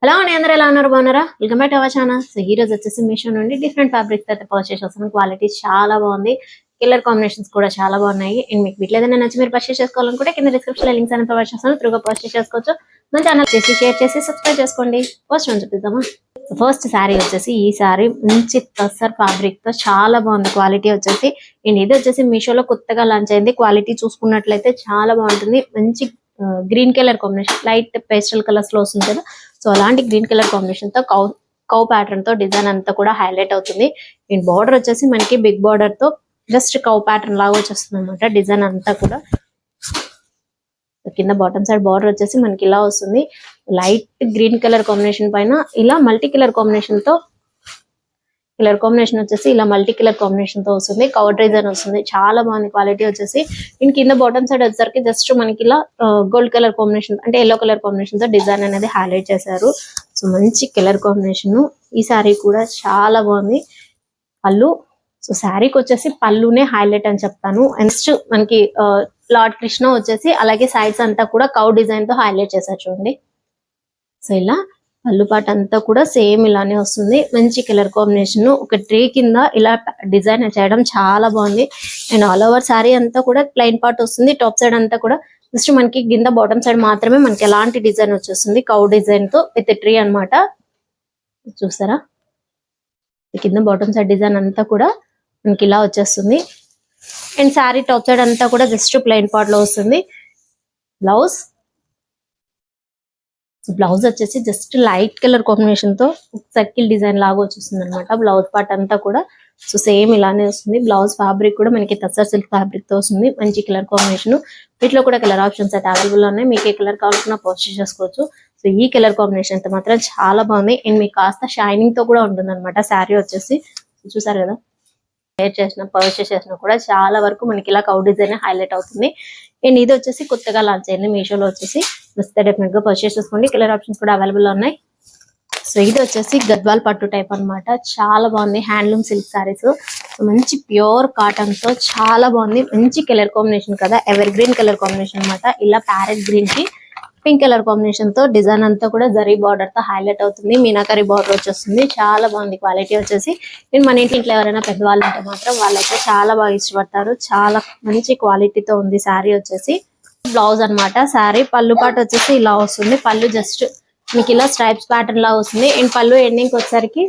Hello అండి, అందరూ ఎలా ఉన్నారు? బాగున్నారా? Welcome back to our channel. So ఈ రోజు వచ్చేసి మీషో నుండి డిఫరెంట్ ఫ్యాబ్రిక్స్ అయితే పర్చేస్ చేస్తాను. క్వాలిటీ చాలా బాగుంది, కలర్ కాంబినేషన్స్ కూడా చాలా బాగున్నాయి. అండ్ మీకు వీటిలో ఏదైనా నచ్చి మీరు పర్చేస్ చేసుకోవాలనుకుంటే కింద డిస్క్రిప్షన్ లో లింక్స్ అని ప్రొవైడ్ చేస్తాను, త్రూగా పర్చేస్ చేసుకోవచ్చు. మన ఛానల్ చేసి షేర్ చేసి సబ్స్క్రైబ్ చేసుకోండి. ఫస్ట్ వన్ చూపిద్దామా. ఫస్ట్ శారీ వచ్చేసి ఈ శారీ మంచి టస్సర్ ఫ్యాబ్రిక్ తో చాలా బాగుంది. క్వాలిటీ వచ్చేసి అండ్ ఇది వచ్చేసి మీషోలో కొత్తగా లాంచ్ అయింది. క్వాలిటీ చూసుకున్నట్లయితే చాలా బాగుంటుంది. మంచి green colour combination, light pastel colours లో వస్తుంది కదా. సో అలాంటి గ్రీన్ కలర్ కాంబినేషన్ తో కౌ ప్యాటర్న్ తో డిజైన్ అంతా కూడా హైలైట్ అవుతుంది. అండ్ బార్డర్ వచ్చేసి మనకి బిగ్ బార్డర్ తో జస్ట్ కౌ ప్యాటర్న్ లాగా వచ్చేస్తుంది అనమాట. డిజైన్ అంతా కూడా కింద బాటమ్ సైడ్ బార్డర్ వచ్చేసి మనకి ఇలా వస్తుంది. లైట్ గ్రీన్ కలర్ కాంబినేషన్ పైన ఇలా మల్టీ కలర్ కాంబినేషన్ తో వచ్చేసి ఇలా మల్టీ కలర్ కాంబినేషన్ తో వస్తుంది. కవర్ డిజైన్ వస్తుంది, చాలా బాగుంది. క్వాలిటీ వచ్చేసి ఇంక కింద బాటమ్ సైడ్ వచ్చేసరికి జస్ట్ మనకి ఇలా గోల్డ్ కలర్ కాంబినేషన్ అంటే ఎల్లో కలర్ కాంబినేషన్ తో డిజైన్ అనేది హైలైట్ చేశారు. సో మంచి కలర్ కాంబినేషన్. ఈ సారీ కూడా చాలా బాగుంది. పళ్ళు, సో శారీకి వచ్చేసి పళ్ళునే హైలైట్ అని చెప్తాను. నెక్స్ట్ మనకి లార్డ్ కృష్ణ వచ్చేసి అలాగే సైడ్స్ అంతా కూడా కౌ డిజైన్ తో హైలైట్ చేశారు చూడండి. సో ఇలా పళ్ళు పాట అంతా కూడా సేమ్ ఇలానే వస్తుంది. మంచి కలర్ కాంబినేషన్. ఒక ట్రే కింద ఇలా డిజైన్ చేయడం చాలా బాగుంది. అండ్ ఆల్ ఓవర్ శారీ అంతా కూడా ప్లెయిన్ పార్ట్ వస్తుంది. టాప్ సైడ్ అంతా కూడా జస్ట్ మనకి కింద బాటమ్ సైడ్ మాత్రమే మనకి ఎలాంటి డిజైన్ వచ్చేస్తుంది, కౌ డిజైన్ తో విత్ ట్రీ అన్నమాట. చూసారా, కింద బాటమ్ సైడ్ డిజైన్ అంతా కూడా మనకి ఇలా వచ్చేస్తుంది. అండ్ శారీ టాప్ సైడ్ అంతా కూడా జస్ట్ ప్లెయిన్ పార్ట్ లో వస్తుంది. బ్లౌజ్ వచ్చేసి జస్ట్ లైట్ కలర్ కాంబినేషన్ తో సర్కిల్ డిజైన్ లాగా వచ్చేస్తుంది అనమాట. బ్లౌజ్ పార్ట్ అంతా కూడా సో సేమ్ ఇలానే వస్తుంది. బ్లౌజ్ ఫ్యాబ్రిక్ కూడా మనకి టస్సర్ సిల్క్ ఫ్యాబ్రిక్ తో వస్తుంది. మంచి కలర్ కాంబినేషన్. వీటిలో కూడా కలర్ ఆప్షన్స్ అయితే అవైలబుల్ ఉన్నాయి. మీకు ఏ కలర్ కావాలన్నా పర్చేస్ చేసుకోవచ్చు. సో ఈ కలర్ కాంబినేషన్ అయితే మాత్రం చాలా బాగుంది. అండ్ మీకు కాస్త షైనింగ్ తో కూడా ఉంటుంది అనమాట. శారీ వచ్చేసి చూసారు కదా, పర్చేస్ చేసినా కూడా చాలా వరకు మనకి ఇలా కౌ డిజైన్ హైలైట్ అవుతుంది. అండ్ ఇది వచ్చేసి కొత్తగా లాంచ్ అయింది మీషోలో వచ్చేసి. డెఫినెట్ గా పర్చేస్ చేసుకోండి. కలర్ ఆప్షన్స్ కూడా అవైలబుల్ ఉన్నాయి. సో ఇది వచ్చేసి గద్వాల్ పట్టు టైప్ అన్నమాట. చాలా బాగుంది. హ్యాండ్లూమ్ సిల్క్ సారీస్, మంచి ప్యూర్ కాటన్ తో చాలా బాగుంది. మంచి కలర్ కాంబినేషన్ కదా, ఎవర్ గ్రీన్ కలర్ కాంబినేషన్ అన్నమాట. ఇలా ప్యారెట్ గ్రీన్ కి పింక్ కలర్ కాంబినేషన్ తో డిజైన్ అంతా కూడా జరీ బార్డర్ తో హైలైట్ అవుతుంది. మీనాకరీ బార్డర్ వచ్చేస్తుంది. చాలా బాగుంది క్వాలిటీ వచ్చేసి. నేను మన ఇంట్లో ఎవరైనా పెద్దవాళ్ళు ఉంటే మాత్రం వాళ్ళైతే చాలా బాగా ఇష్టపడతారు. చాలా మంచి క్వాలిటీతో ఉంది శారీ వచ్చేసి. బ్లౌజ్ అన్నమాట. శారీ పళ్ళు పాటు వచ్చేసి ఇలా వస్తుంది. పళ్ళు జస్ట్ మీకు ఇలా స్ట్రైప్స్ ప్యాటర్న్ లా వస్తుంది. అండ్ పళ్ళు ఎండింగ్ వచ్చేసరికి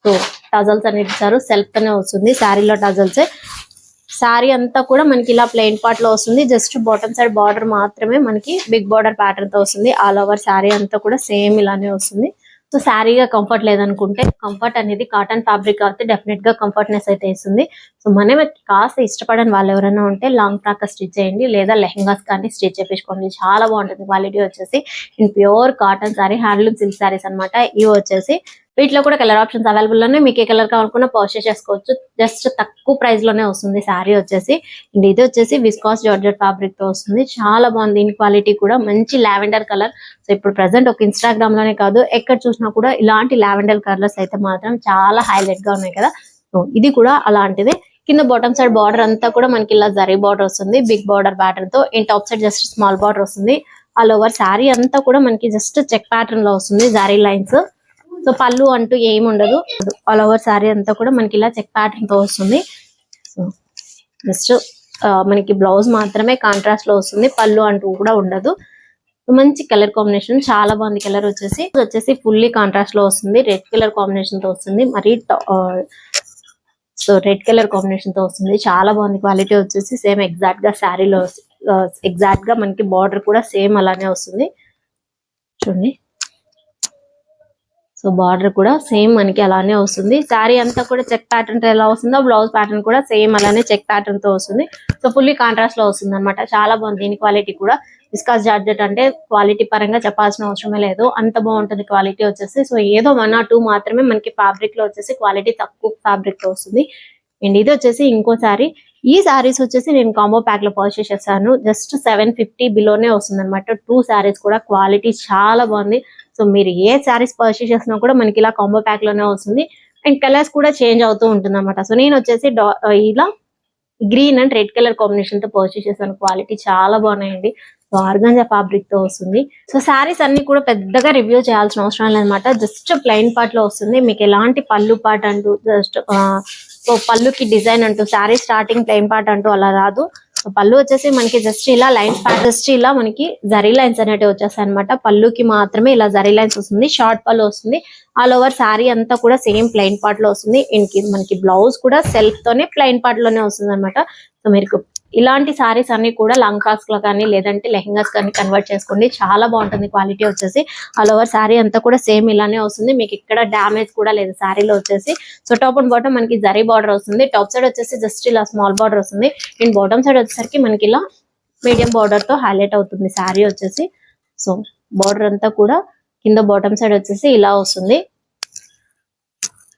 సో టజల్స్ అనేది ఇచ్చారు. సెల్ఫ్ తోనే వస్తుంది శారీలో టజల్స్. శారీ అంతా కూడా మనకి ఇలా ప్లెయిన్ పార్ట్ లో వస్తుంది. జస్ట్ బాటమ్ సైడ్ బార్డర్ మాత్రమే మనకి బిగ్ బార్డర్ ప్యాటర్న్ తో వస్తుంది. ఆల్ ఓవర్ శారీ అంతా కూడా సేమ్ ఇలానే వస్తుంది. సో శారీగా కంఫర్ట్ లేదనుకుంటే, కంఫర్ట్ అనేది కాటన్ ఫ్యాబ్రిక్ కాబట్టి డెఫినెట్ గా కంఫర్ట్నెస్ అయితే ఇస్తుంది. సో మనం కాస్త ఇష్టపడని వాళ్ళు ఎవరైనా ఉంటే లాంగ్ ఫ్రాక్ స్టిచ్ చేయండి, లేదా లెహంగాస్ కానీ స్టిచ్ చేపించుకోండి. చాలా బాగుంటుంది క్వాలిటీ వచ్చేసి. In pure cotton sari, handloom silk saris అనమాట ఇవి వచ్చేసి. వీటిలో కూడా కలర్ ఆప్షన్స్ అవైలబుల్ ఉన్నాయి. మీకు ఏ కలర్ కావాలనుకున్నా పర్చేస్ చేసుకోవచ్చు. జస్ట్ తక్కువ ప్రైస్ లోనే వస్తుంది శారీ వచ్చేసి. అండ్ ఇది వచ్చేసి విస్కాస్ జార్జెట్ ఫ్యాబ్రిక్ తో వస్తుంది. చాలా బాగుంది. దీని క్వాలిటీ కూడా మంచి లావెండర్ కలర్. సో ఇప్పుడు ప్రెసెంట్ ఒక ఇన్స్టాగ్రామ్ లోనే కాదు, ఎక్కడ చూసినా కూడా ఇలాంటి లావెండర్ కలర్స్ అయితే మాత్రం చాలా హైలైట్ గా ఉన్నాయి కదా. సో ఇది కూడా అలాంటిదే. కింద బాటమ్ సైడ్ బార్డర్ అంతా కూడా మనకి ఇలా జరీ బార్డర్ వస్తుంది, బిగ్ బార్డర్ ప్యాటర్న్ తో. And top side just small border వస్తుంది. ఆల్ ఓవర్ శారీ అంతా కూడా మనకి జస్ట్ చెక్ ప్యాటర్న్ లో వస్తుంది, జరీ లైన్స్. సో పళ్ళు అంటూ ఏమి ఉండదు. ఆల్ ఓవర్ శారీ అంతా కూడా మనకి ఇలా చెక్ ప్యాటర్న్ తో వస్తుంది. సో జస్ట్ మనకి బ్లౌజ్ మాత్రమే కాంట్రాస్ట్ లో వస్తుంది, పళ్ళు అంటూ కూడా ఉండదు. మంచి కలర్ కాంబినేషన్, చాలా బాగుంది. కలర్ వచ్చేసి ఫుల్లీ కాంట్రాస్ట్ లో వస్తుంది. రెడ్ కలర్ కాంబినేషన్ తో వస్తుంది. మరి సో రెడ్ కలర్ కాంబినేషన్ తో వస్తుంది. చాలా బాగుంది. క్వాలిటీ వచ్చేసి సేమ్ ఎగ్జాక్ట్ గా శారీలో ఎగ్జాక్ట్ గా మనకి బార్డర్ కూడా సేమ్ అలానే వస్తుంది చూడండి. సో బార్డర్ కూడా సేమ్ మనకి అలానే వస్తుంది. శారీ అంతా కూడా చెక్ ప్యాటర్న్ తో ఎలా వస్తుందో బ్లౌజ్ ప్యాటర్న్ కూడా సేమ్ అలానే చెక్ ప్యాటర్న్ తో వస్తుంది. సో ఫుల్లీ కాంట్రాస్ట్ లో వస్తుంది అనమాట. చాలా బాగుంది. దీని క్వాలిటీ కూడా విస్కాస్ జార్జెట్ అంటే క్వాలిటీ పరంగా చెప్పాల్సిన అవసరమే లేదు, అంత బాగుంటుంది క్వాలిటీ వచ్చేసి. సో ఏదో 1 or 2 మాత్రమే మనకి ఫ్యాబ్రిక్ లో వచ్చేసి క్వాలిటీ తక్కువ ఫ్యాబ్రిక్ లో వస్తుంది. అండ్ ఇది వచ్చేసి ఇంకో శారీ. ఈ శారీస్ వచ్చేసి నేను కాంబో ప్యాక్ లో పర్చేస్ చేశాను. జస్ట్ 750 బిలోనే వస్తుంది అనమాట. 2 శారీస్ కూడా క్వాలిటీ చాలా బాగుంది. సో మీరు ఏ శారీస్ పర్చేస్ చేసినా కూడా మనకి ఇలా కాంబో ప్యాక్ లోనే వస్తుంది. అండ్ కలర్స్ కూడా చేంజ్ అవుతూ ఉంటుంది అనమాట. సో నేను వచ్చేసి ఇలా green and red colour combination తో పర్చేస్ చేశాను. క్వాలిటీ చాలా బాగున్నాయండి. సో ఆర్గాంజా ఫ్యాబ్రిక్ తో వస్తుంది. సో శారీస్ అన్ని కూడా పెద్దగా రివ్యూ చేయాల్సిన అవసరం లేదన్నమాట. జస్ట్ ప్లెయిన్ పార్ట్ లో వస్తుంది. మీకు ఎలాంటి పళ్ళు పార్ట్ అంటూ జస్ట్ సో పళ్ళుకి డిజైన్ అంటూ శారీ స్టార్టింగ్ ప్లెయిన్ పార్ట్ అంటూ అలా రాదు. పళ్ళు వచ్చేసి మనకి జస్ట్ ఇలా లైన్స్ జస్ట్ ఇలా మనకి జరీ లైన్స్ అనేవి వచ్చేస్తాయి అనమాట. పళ్ళుకి మాత్రమే ఇలా జరీ లైన్స్ వస్తుంది. షార్ట్ పళ్ళు వస్తుంది. ఆల్ ఓవర్ శారీ అంతా కూడా సేమ్ ప్లెయిన్ పార్ట్ లో వస్తుంది. మనకి బ్లౌజ్ కూడా సెల్ఫ్ తోనే ప్లెయిన్ పార్ట్ లోనే వస్తుంది అనమాట. సో మీరు ఇలాంటి సారీస్ అన్ని కూడా లాంగ్ ఫ్రాక్స్ లో కానీ లేదంటే లెహెంగాస్ కానీ కన్వర్ట్ చేసుకోండి. చాలా బాగుంటుంది క్వాలిటీ వచ్చేసి. ఆల్ ఓవర్ శారీ అంతా కూడా సేమ్ ఇలానే వస్తుంది. మీకు ఇక్కడ డ్యామేజ్ కూడా లేదు శారీలో వచ్చేసి. సో టాప్ అండ్ బాటమ్ మనకి జరీ బార్డర్ వస్తుంది. టాప్ సైడ్ వచ్చేసి జస్ట్ ఇలా స్మాల్ బార్డర్ వస్తుంది. అండ్ బాటమ్ సైడ్ వచ్చేసరికి మనకి ఇలా మీడియం బార్డర్ తో హైలైట్ అవుతుంది శారీ వచ్చేసి. సో బార్డర్ అంతా కూడా కింద బాటమ్ సైడ్ వచ్చేసి ఇలా వస్తుంది.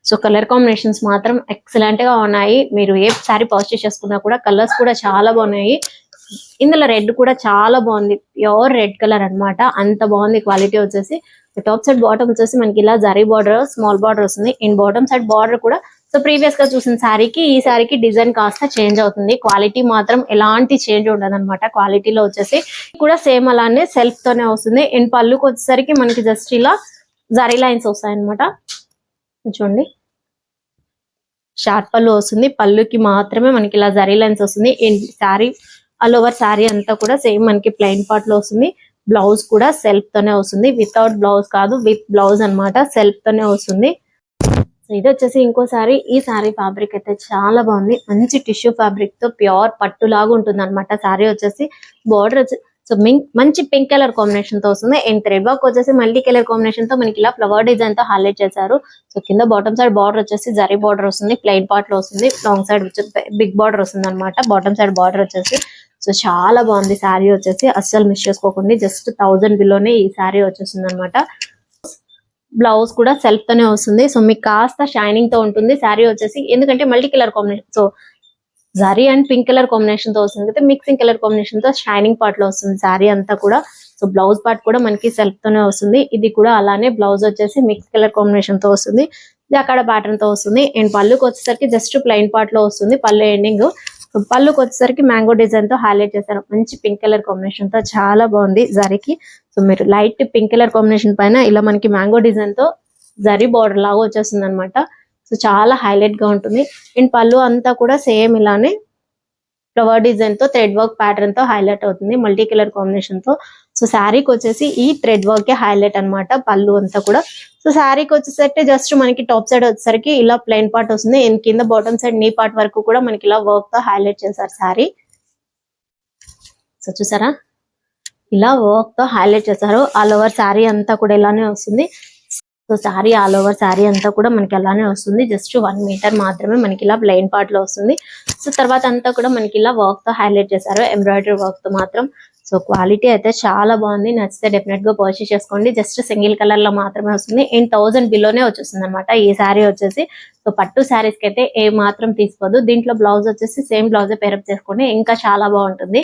సో కలర్ కాంబినేషన్స్ మాత్రం ఎక్సలెంట్ గా ఉన్నాయి. మీరు ఏ సారీ పర్చేస్ చేసుకున్నా కూడా కలర్స్ కూడా చాలా బాగున్నాయి. ఇందులో రెడ్ కూడా చాలా బాగుంది. ప్యూర్ రెడ్ కలర్ అన్నమాట. అంత బాగుంది క్వాలిటీ వచ్చేసి. టాప్ సైడ్ బాటమ్ వచ్చేసి మనకి ఇలా జరీ బార్డర్ స్మాల్ బార్డర్ వస్తుంది. ఇన్ బాటమ్ సైడ్ బార్డర్ కూడా సో ప్రీవియస్ గా చూసిన శారీకి ఈ శారీకి డిజైన్ కాస్త చేంజ్ అవుతుంది. క్వాలిటీ మాత్రం ఎలాంటి చేంజ్ ఉండదు అనమాట. క్వాలిటీలో వచ్చేసి కూడా సేమ్ అలానే సెల్ఫ్ తోనే వస్తుంది. ఇన్ పళ్ళుకి వచ్చేసరికి మనకి జస్ట్ ఇలా జరీ లైన్స్ వస్తాయి అనమాట. చూడండి షార్ట్ పళ్ళు వస్తుంది. పళ్ళుకి మాత్రమే మనకి ఇలా జరీ లైన్స్ వస్తుంది. శారీ ఆల్ ఓవర్ శారీ అంతా కూడా సేమ్ మనకి ప్లెయిన్ పార్ట్ లో వస్తుంది. బ్లౌజ్ కూడా సెల్ఫ్ తోనే వస్తుంది. వితౌట్ బ్లౌజ్ కాదు, విత్ బ్లౌజ్ అన్నమాట. సెల్ఫ్ తోనే వస్తుంది. సో ఇది వచ్చేసి ఇంకోసారి ఈ శారీ ఫ్యాబ్రిక్ అయితే చాలా బాగుంది. మంచి టిష్యూ ఫ్యాబ్రిక్ తో ప్యూర్ పట్టు లాగా ఉంటుంది అనమాట. శారీ వచ్చేసి బార్డర్ వచ్చి సో మంచి పింక్ కలర్ కాంబినేషన్ తో వస్తుంది. అండ్ థ్రెడ్ వర్క్ వచ్చేసి మల్టీ కలర్ కాంబినేషన్ తో మనకి ఇలా ఫ్లవర్ డిజైన్ తో హైలైట్ చేశారు. సో కింద బాటమ్ సైడ్ బార్డర్ వచ్చేసి జరీ బార్డర్ వస్తుంది. ప్లెయిన్ పార్ట్ లో వస్తుంది. లాంగ్ సైడ్ వచ్చేసి బిగ్ బార్డర్ వస్తుంది అనమాట. బాటమ్ సైడ్ బార్డర్ వచ్చేసి సో చాలా బాగుంది శారీ వచ్చేసి. అస్సలు మిస్ చేసుకోకండి. జస్ట్ 1000 బిలోనే ఈ శారీ వచ్చేస్తుంది అనమాట. బ్లౌజ్ కూడా సెల్ఫ్ తోనే వస్తుంది. సో మీకు కాస్త షైనింగ్ తో ఉంటుంది శారీ వచ్చేసి. ఎందుకంటే multi colour combination so zari and pink colour combination తో వస్తుంది కదా. మిక్సింగ్ కలర్ కాంబినేషన్ తో షైనింగ్ పార్ట్ లో వస్తుంది శారీ అంతా కూడా. సో బ్లౌజ్ పార్ట్ కూడా మనకి సెల్ఫ్ తోనే వస్తుంది. ఇది కూడా అలానే బ్లౌజ్ వచ్చేసి మిక్స్ కలర్ కాంబినేషన్ తో వస్తుంది. జకాడ ప్యాటర్న్ తో వస్తుంది. అండ్ పళ్ళుకి వచ్చేసరికి జస్ట్ ప్లెయిన్ పార్ట్ లో వస్తుంది. పళ్ళు ఎండింగ్ పళ్ళుకి వచ్చేసరికి మ్యాంగో డిజైన్ తో హైలైట్ చేశారు. మంచి పింక్ కలర్ కాంబినేషన్ తో చాలా బాగుంది జరీకి. సో మీరు లైట్ పింక్ కలర్ కాంబినేషన్ పైన ఇలా మనకి మ్యాంగో డిజైన్ తో జరీ బార్డర్ లాగా వచ్చేస్తుంది అనమాట. సో చాలా హైలైట్ గా ఉంటుంది. అండ్ పళ్ళు అంతా కూడా సేమ్ ఇలానే ఫ్లవర్ డిజైన్ తో థ్రెడ్ వర్క్ ప్యాటర్న్ తో హైలైట్ అవుతుంది. మల్టీ కలర్ కాంబినేషన్ తో. సో శారీకి వచ్చేసి ఈ థ్రెడ్ వర్క్ హైలైట్ అనమాట. పళ్ళు అంతా కూడా. సో శారీకి వచ్చేసరికి జస్ట్ మనకి టాప్ సైడ్ వచ్చేసరికి ఇలా ప్లెయిన్ పార్ట్ వస్తుంది. కింద బాటమ్ సైడ్ నీ పార్ట్ వరకు కూడా మనకి ఇలా వర్క్ తో హైలైట్ చేశారు శారీ. సో చూసారా ఇలా వర్క్ తో హైలైట్ చేశారు. ఆల్ ఓవర్ శారీ అంతా కూడా ఇలానే వస్తుంది. So sari all over sari అంతా కూడా మనకి అలానే వస్తుంది. జస్ట్ 1 మీటర్ మాత్రమే మనకి ఇలా ప్లెయిన్ పార్ట్ లో వస్తుంది. సో తర్వాత అంతా కూడా మనకి ఇలా వర్క్ తో హైలైట్ చేశారు. ఎంబ్రాయిడరీ వర్క్ తో మాత్రం. సో క్వాలిటీ అయితే చాలా బాగుంది. నచ్చితే డెఫినెట్ గా పర్చేస్ చేసుకోండి. జస్ట్ సింగిల్ కలర్ లో మాత్రమే వస్తుంది. 1000 బిలోనే వచ్చేస్తుంది అనమాట ఈ శారీ వచ్చేసి. సో పట్టు శారీస్ కి అయితే ఏ మాత్రం తీసుకోదు. దీంట్లో బ్లౌజ్ వచ్చేసి సేమ్ బ్లౌజ్ పేరప్ చేసుకోండి. ఇంకా చాలా బాగుంటుంది.